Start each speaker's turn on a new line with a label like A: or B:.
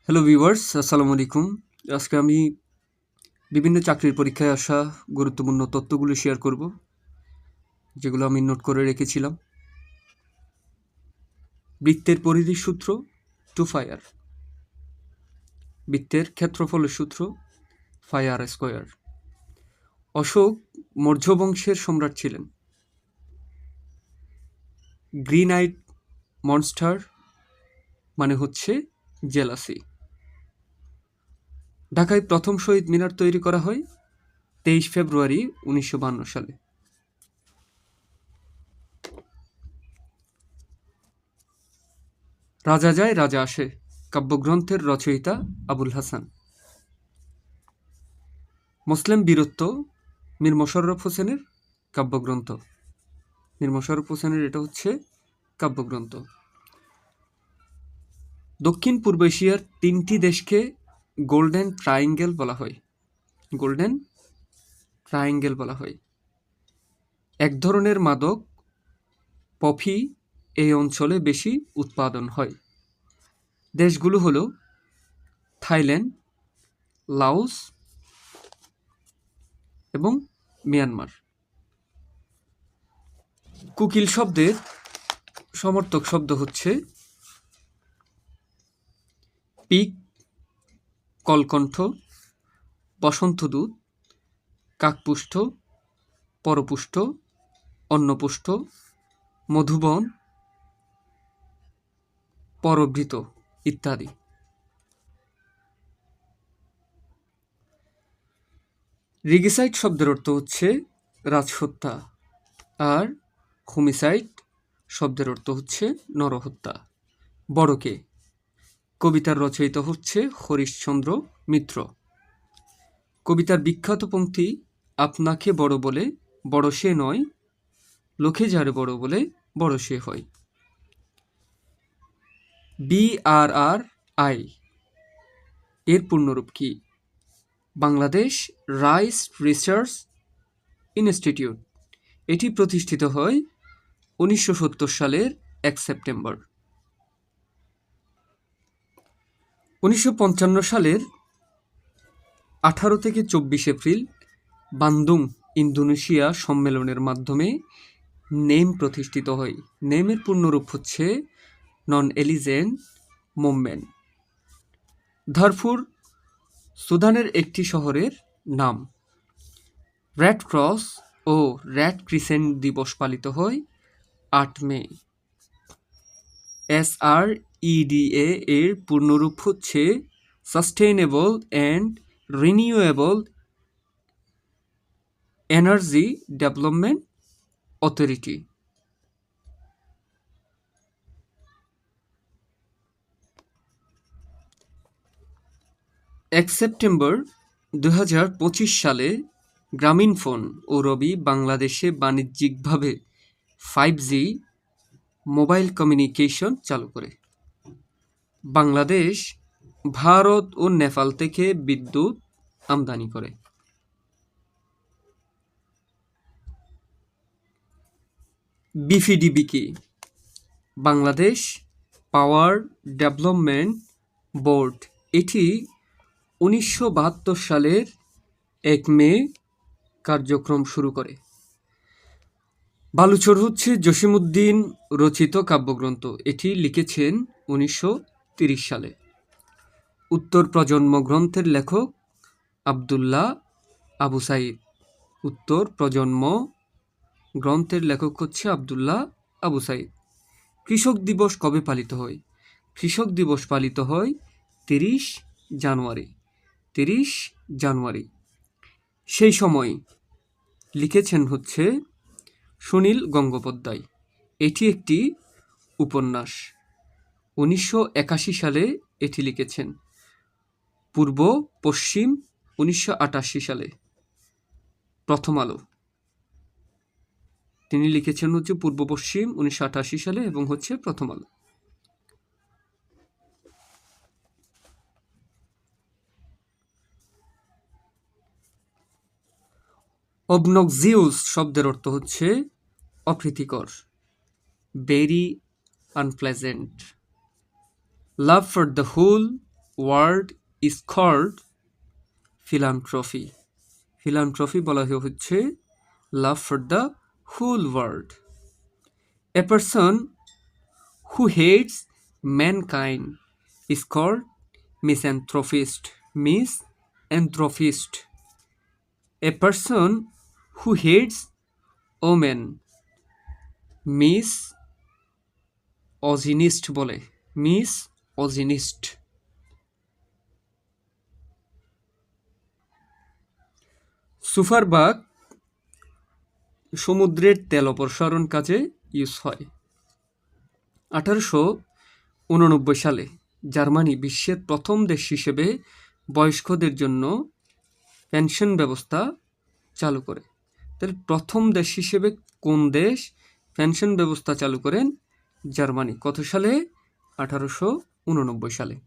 A: Hello viewers, আসসালামু আলাইকুম। আজকে আমি বিভিন্ন চাকরির পরীক্ষায় আসা গুরুত্বপূর্ণ তথ্যগুলো শেয়ার করব, যেগুলো আমি নোট করে রেখেছিলাম। বৃত্তের পরিধির সূত্র টু ফায়ার, বৃত্তের ক্ষেত্রফলের সূত্র ফায়ার স্কোয়ার। অশোক মৌর্য বংশের সম্রাট ছিলেন। গ্রিন আইড মনস্টার মানে হচ্ছে জেলাসি। ঢাকায় প্রথম শহীদ মিনার তৈরি করা হয় 23 ফেব্রুয়ারি 1952 সালে। রাজা যায় রাজা আসে কাব্যগ্রন্থের রচয়িতা আবুল হাসান। মুসলিম বীরত্ব মীর মোশাররফ হোসেনের কাব্যগ্রন্থ। মীর মোশাররফ হোসেনের এটা হচ্ছে কাব্যগ্রন্থ। দক্ষিণ পূর্ব এশিয়ার 3টি দেশকে গোল্ডেন ট্রায়াঙ্গেল বলা হয়। গোল্ডেন ট্রায়াঙ্গেল বলা হয়। এক ধরনের মাদক পপি এই অঞ্চলে বেশি উৎপাদন হয়। দেশগুলো হলো থাইল্যান্ড, লাওস এবং মিয়ানমার। কুকিল শব্দের সমর্থক শব্দ হচ্ছে পিক, কলকণ্ঠ, বসন্তদূত, কাকপুষ্ট, পরপুষ্ট, অন্নপুষ্ট, মধুবন, পরবৃত ইত্যাদি। রিগিসাইড শব্দের অর্থ হচ্ছে রাজহত্যা, আর হোমিসাইড শব্দের অর্থ হচ্ছে নরহত্যা। বড়কে কবিতার রচয়িতা হচ্ছে হরিশচন্দ্র মিত্র। কবিতার বিখ্যাত পংক্তি আপনাকে বড় বলে বড় সে নয়, লোকে যারে বড় বলে বড় সে হয়। BRRI এর পূর্ণরূপ কি? Bangladesh rice research institute. এটি প্রতিষ্ঠিত হয় 1970 সালের 1 সেপ্টেম্বর। 1955 সালের 18 থেকে 24 এপ্রিল বান্দুং ইন্দোনেশিয়া সম্মেলনের মাধ্যমে নেম প্রতিষ্ঠিত হয়। নেমের পূর্ণরূপ হচ্ছে নন এলিজেন্ট মুভমেন্ট। দারফুর সুদানের একটি শহরের নাম। রেড ক্রস ও রেড ক্রিসেন্ট দিবস পালিত হয় 8 মে। SREDA এর পূর্ণরূপ হচ্ছে sustainable and renewable energy development authority. 1 September 2025 সালে গ্রামীণফোন ও রবি বাংলাদেশে বাণিজ্যিকভাবে 5G মোবাইল কমিউনিকেশন চালু করে। বাংলাদেশ ভারত ও নেপাল থেকে বিদ্যুৎ আমদানি করে। BPDB কি? Bangladesh power development board. এটি 1972 সালের 1 মে কার্যক্রম শুরু করে। বালুচর হচ্ছে জসিমউদ্দিন রচিত কাব্যগ্রন্থ। এটি লিখেছেন 1930 সালে। উত্তর প্রজন্ম গ্রন্থের লেখক আব্দুল্লাহ আবু সাঈদ। উত্তর প্রজন্ম গ্রন্থের লেখক হচ্ছে আব্দুল্লাহ আবু সাঈদ। কৃষক দিবস কবে পালিত হয়? কৃষক দিবস পালিত হয় 30 জানুয়ারি। 30 জানুয়ারি। সেই সময় লিখেছেন হচ্ছে সুনীল গঙ্গোপাধ্যায়। এটি একটি উপন্যাস। 1981 সালে এটি লিখেছেন। পূর্ব পশ্চিম 1988 সালে। প্রথম আলো। তিনি লিখেছেন হচ্ছে পূর্ব পশ্চিম 1988 সালে এবং হচ্ছে প্রথম আলো। অবনক্সিয়াস শব্দের অর্থ হচ্ছে অপ্রীতিকর। very unpleasant. Love for the whole world is called philanthropy. Philanthropy বলা হচ্ছে love for the whole world. A person who hates mankind is called misanthropist. Misanthropist. A person who hates women misogynist বলে misogynist. Superbug সমুদ্রের তেল অপসারণ কাজে use হয়। 1889 সালে Germany বিশ্বের প্রথম দেশ হিসেবে বয়স্কদের জন্য পেনশন ব্যবস্থা চালু করে। তাহলে প্রথম দেশ হিসেবে কোন দেশ পেনশন ব্যবস্থা চালু করেন? জার্মানি। কত সালে? 1889 সালে।